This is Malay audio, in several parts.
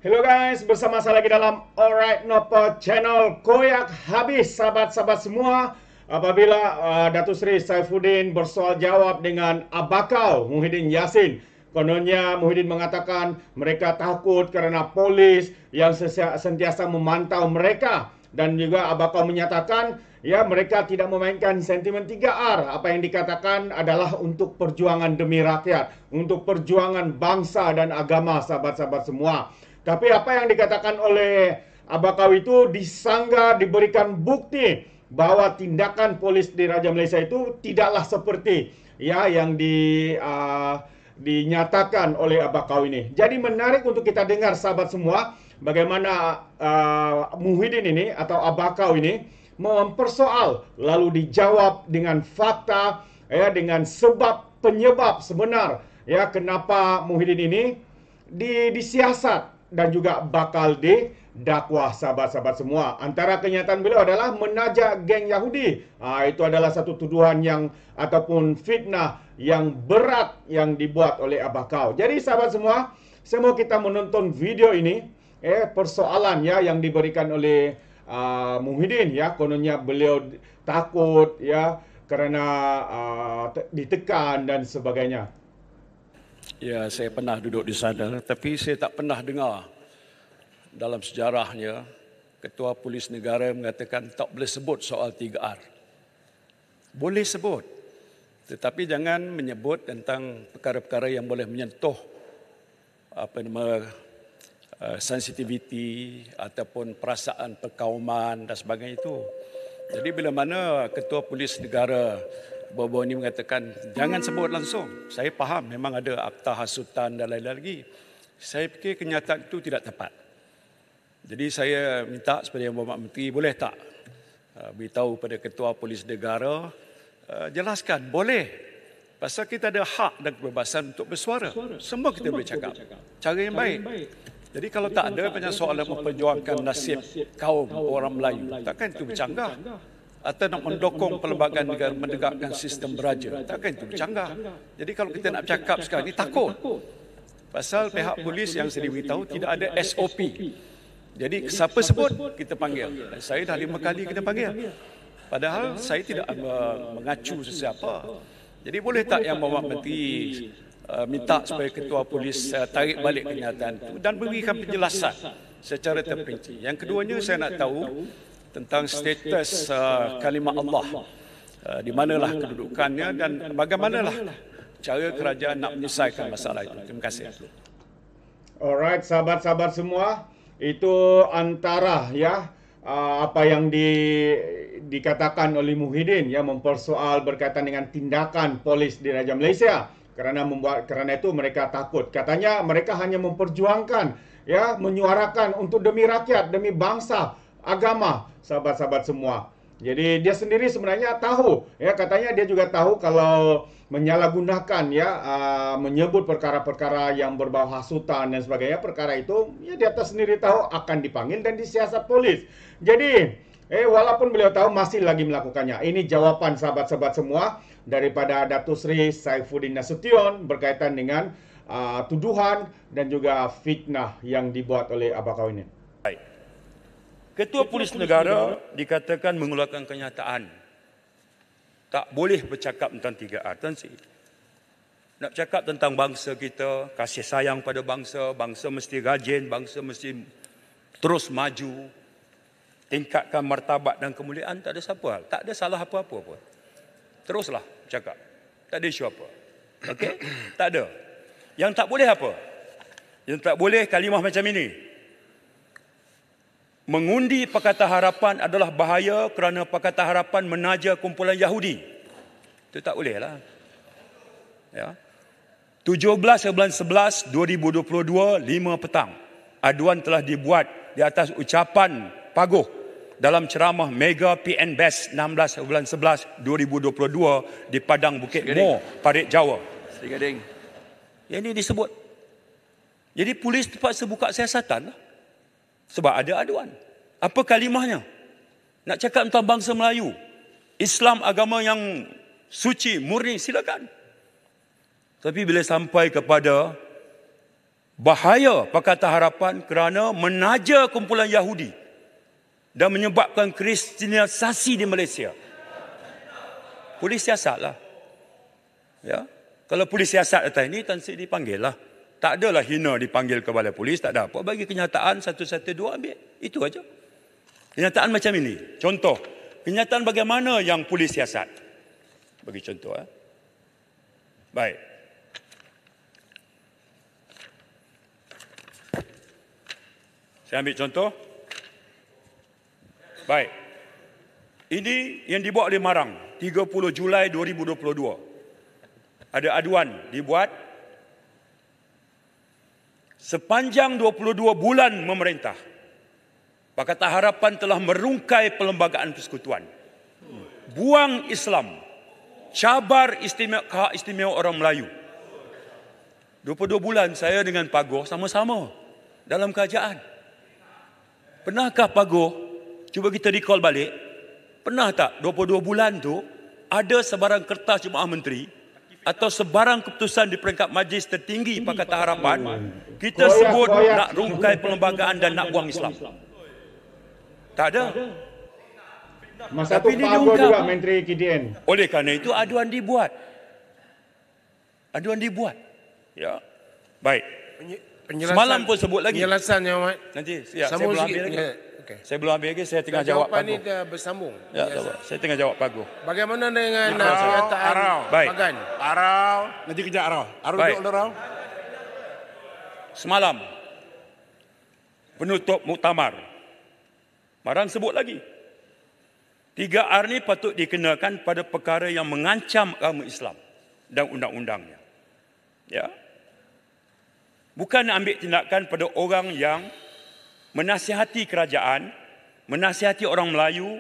Hello guys, bersama saya lagi dalam Alright Nopo Channel. Koyak habis sahabat-sahabat semua apabila Datuk Seri Saifuddin bersoal jawab dengan Abakau Muhyiddin Yassin. Kononnya Muhyiddin mengatakan mereka takut kerana polis yang sentiasa memantau mereka. Dan juga Abakau menyatakan ya mereka tidak memainkan sentimen 3R. Apa yang dikatakan adalah untuk perjuangan demi rakyat, untuk perjuangan bangsa dan agama sahabat-sahabat semua. Tapi apa yang dikatakan oleh Abakau itu disanggah, diberikan bukti bahwa tindakan polis di Raja Malaysia itu tidaklah seperti ya yang dinyatakan oleh Abakau ini. Jadi menarik untuk kita dengar sahabat semua bagaimana Muhyiddin ini atau Abakau ini mempersoal lalu dijawab dengan fakta ya, dengan sebab penyebab sebenar ya kenapa Muhyiddin ini disiasat dan juga bakal didakwah sahabat-sahabat semua. Antara kenyataan beliau adalah menajak geng Yahudi. Itu adalah satu tuduhan yang ataupun fitnah yang berat yang dibuat oleh Abakau. Jadi sahabat semua, saya mau kita menonton video ini. Persoalan ya yang diberikan oleh Muhyiddin ya, kononnya beliau takut ya kerana ditekan dan sebagainya. Ya, saya pernah duduk di sana, tapi saya tak pernah dengar dalam sejarahnya Ketua Polis Negara mengatakan tak boleh sebut soal 3R. Boleh sebut, tetapi jangan menyebut tentang perkara-perkara yang boleh menyentuh sensitiviti ataupun perasaan perkauman dan sebagainya itu. Jadi bila mana Ketua Polis Negara baru-baru ini mengatakan jangan sebut langsung. Saya faham memang ada akta hasutan dan lain-lain lagi. Saya fikir kenyataan itu tidak tepat. Jadi saya minta kepada Yang Berhormat Menteri, boleh tak beritahu pada Ketua Polis Negara, jelaskan, boleh. Pasal kita ada hak dan kebebasan untuk bersuara. Semua kita boleh cakap. Cara yang baik. Jadi kalau tak ada banyak soalan memperjuangkan nasib kaum orang Melayu, takkan itu bercanggah. Atau nak mendokong perlembagaan negara menegakkan sistem beraja, takkan itu bercanggah. Jadi kalau kita nak cakap sekarang ni takut. Pasal pihak polis yang saya beritahu tidak ada SOP. Jadi siapa sebut kita panggil. Dan saya dah 5 kali kena panggil. Padahal saya tidak mengacu sesiapa. Jadi boleh tak Yang Berhormat Menteri minta supaya Ketua Polis tarik balik kenyataan itu dan berikan penjelasan secara terperinci. Yang keduanya saya nak tahu tentang status kalimah Allah, di manalah kedudukannya dan bagaimanlah cara kerajaan nak menyelesaikan masalah itu. Terima kasih. Alright, sahabat-sahabat semua, itu antara ya apa yang dikatakan oleh Muhyiddin ya, mempersoal berkaitan dengan tindakan polis di Raja Malaysia kerana itu mereka takut. Katanya mereka hanya memperjuangkan ya, menyuarakan untuk demi rakyat, demi bangsa, agama, sahabat-sahabat semua. Jadi dia sendiri sebenarnya tahu ya, katanya dia juga tahu kalau menyalahgunakan ya, menyebut perkara-perkara yang berbau hasutan dan sebagainya, perkara itu ya dia sendiri tahu akan dipanggil dan disiasat polis. Jadi walaupun beliau tahu masih lagi melakukannya. Ini jawapan sahabat-sahabat semua daripada Datuk Seri Saifuddin Nasution berkaitan dengan tuduhan dan juga fitnah yang dibuat oleh Abakau ini. Ketua Polis Negara dikatakan mengeluarkan kenyataan tak boleh bercakap tentang 3R. Tuan Sri, nak cakap tentang bangsa kita, kasih sayang pada bangsa, bangsa mesti rajin, bangsa mesti terus maju, tingkatkan martabat dan kemuliaan, tak ada siapa hal, tak ada salah apa-apa pun. Teruslah cakap, tak ada isu apa. Okey? Tak ada. Yang tak boleh apa? Yang tak boleh kalimah macam ini. Mengundi Pakatan Harapan adalah bahaya kerana Pakatan Harapan menaja kumpulan Yahudi. Itu tak boleh lah. Ya. 17 bulan 11 2022 5 petang. Aduan telah dibuat di atas ucapan Paguh dalam ceramah Mega PN Best 16 bulan 11 2022 di Padang Bukit Mo, Parit Jawa. Yang ini disebut. Jadi polis terpaksa buka siasatan lah. Sebab ada aduan. Apa kalimahnya? Nak cakap tentang bangsa Melayu, Islam agama yang suci, murni, silakan. Tapi bila sampai kepada bahaya Pakatan Harapan kerana menaja kumpulan Yahudi dan menyebabkan kristianisasi di Malaysia. Polis siasatlah. Ya. Kalau polis siasat datang ini, Tan Sri dipanggil lah. Tak adalah hina dipanggil ke balai polis, tak ada apa. Bagi kenyataan 112 ambil. Itu aja. Kenyataan macam ini. Contoh, kenyataan bagaimana yang polis siasat. Bagi contoh. Baik. Saya ambil contoh. Baik. Ini yang dibuat oleh Marang, 30 Julai 2022. Ada aduan dibuat sepanjang 22 bulan memerintah. Pakatan Harapan telah merungkai perlembagaan persekutuan. Buang Islam. Cabar hak istimewa orang Melayu. 22 bulan saya dengan Pagoh sama-sama dalam kerajaan. Pernahkah Pagoh, cuba kita recall balik, pernah tak 22 bulan tu ada sebarang kertas Jemaah Menteri atau sebarang keputusan di peringkat majlis tertinggi Pakatan Harapan kita sebut nak rungkai perlembagaan dan nak buang Islam? Tak ada. Masa tu Pagoh juga Menteri KDN. Oleh kerana itu aduan dibuat. Aduan dibuat. Ya. Baik. Semalam pun sebut lagi. Penjelasan yang nanti ya, saya belum ambil lagi. Okay. Saya belum ambil lagi, saya tengah jawab Pagoh. Jawapan ini dah bersambung. Ya, saya tengah jawab Pagoh. Bagaimana dengan pernyataan Pagan? Arau. Nanti kejap Arau. Arau duduk dulu Arau. Semalam penutup muktamar. Marang sebut lagi. 3R ni patut dikenakan pada perkara yang mengancam agama Islam dan undang-undangnya. Ya. Bukan ambil tindakan pada orang yang menasihati kerajaan, menasihati orang Melayu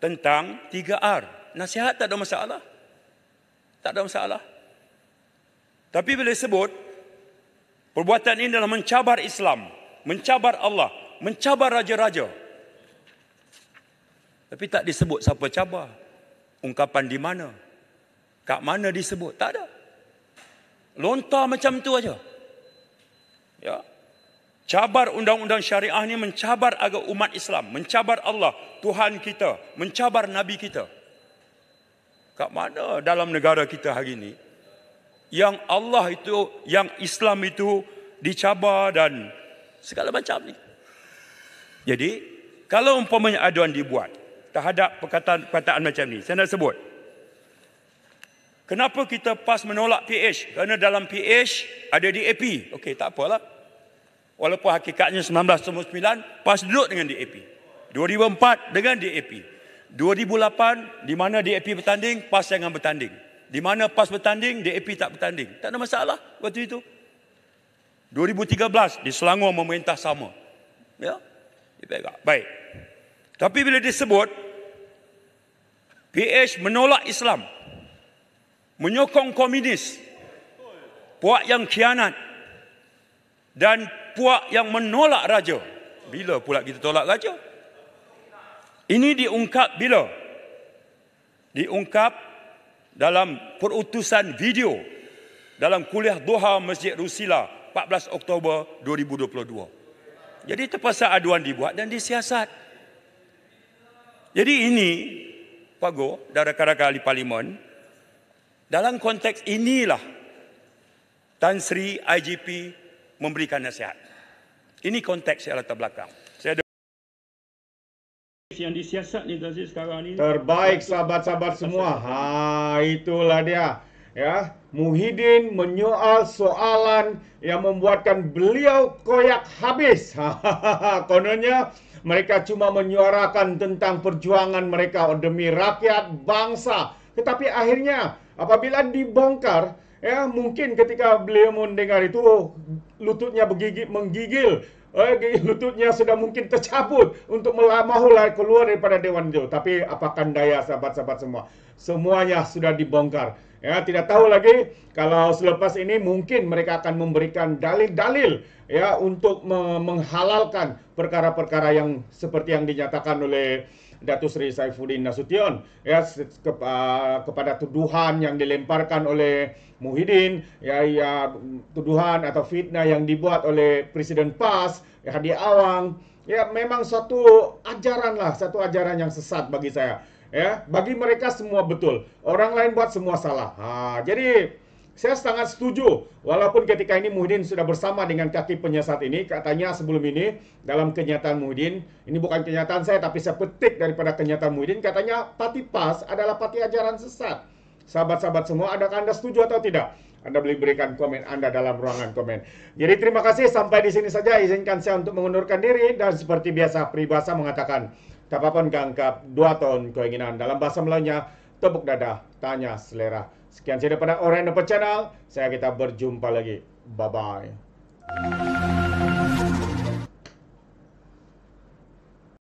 tentang 3R. Nasihat tak ada masalah. Tak ada masalah. Tapi bila sebut, perbuatan ini adalah mencabar Islam, mencabar Allah, mencabar raja-raja. Tapi tak disebut siapa cabar. Ungkapan di mana. Kat mana disebut. Tak ada. Lontar macam tu aja. Ya. Cabar undang-undang syariah ni mencabar agama umat Islam, mencabar Allah, Tuhan kita, mencabar Nabi kita. Kat mana dalam negara kita hari ini yang Allah itu, yang Islam itu dicabar dan segala macam ni. Jadi, kalau umpamanya aduan dibuat terhadap perkataan macam ni, saya nak sebut. Kenapa kita PAS menolak PH? Kerana dalam PH ada DAP. Okey, tak apalah. Walaupun hakikatnya 1999 PAS duduk dengan DAP. 2004 dengan DAP. 2008 di mana DAP bertanding, PAS jangan bertanding. Di mana PAS bertanding, DAP tak bertanding. Tak ada masalah waktu itu. 2013 di Selangor memerintah sama. Ya. Baik. Tapi bila disebut PH menolak Islam, menyokong komunis, puak yang khianat dan puak yang menolak raja. Bila pula kita tolak raja? Ini diungkap bila? Diungkap dalam perutusan video dalam kuliah Duha Masjid Rusila 14 Oktober 2022. Jadi terpaksa aduan dibuat dan disiasat. Jadi ini Pagoh dan rakan-rakan ahli parlimen, dalam konteks inilah Tan Sri IGP memberikan nasihat. Ini konteks yang latar belakang. Saya ada yang disiasat ni Tan Sri sekarang ni. Terbaik sahabat-sahabat semua. Itulah dia. Ya, Muhyiddin menyoal soalan yang membuatkan beliau koyak habis. Kononnya mereka cuma menyuarakan tentang perjuangan mereka demi rakyat bangsa. Tetapi akhirnya apabila dibongkar, ya mungkin ketika beliau mendengar itu lututnya menggigil. Lututnya sudah mungkin tercabut untuk mahulah keluar daripada Dewan itu. Tapi apakan daya sahabat-sahabat semua. Semuanya sudah dibongkar. Ya, tidak tahu lagi kalau selepas ini mungkin mereka akan memberikan dalil-dalil ya untuk menghalalkan perkara-perkara yang seperti yang dinyatakan oleh Datuk Seri Saifuddin Nasution ya kepada tuduhan yang dilemparkan oleh Muhyiddin ya tuduhan atau fitnah yang dibuat oleh Presiden PAS Hadi Awang ya memang satu ajaran yang sesat bagi saya ya. Bagi mereka semua betul, orang lain buat semua salah. Jadi saya sangat setuju, walaupun ketika ini Muhyiddin sudah bersama dengan kaki penyesat ini, katanya sebelum ini, dalam kenyataan Muhyiddin, ini bukan kenyataan saya, tapi saya petik daripada kenyataan Muhyiddin, katanya parti PAS adalah parti ajaran sesat. Sahabat-sahabat semua, adakah Anda setuju atau tidak? Anda boleh berikan komen Anda dalam ruangan komen. Jadi terima kasih, sampai di sini saja. Izinkan saya untuk mengundurkan diri, dan seperti biasa, peribahasa mengatakan, kapan gangkap 2 tahun keinginan. Dalam bahasa Melayunya, tepuk dada, tanya selera. Sekian saja daripada Orang Indo Channel. Kita berjumpa lagi. Bye-bye.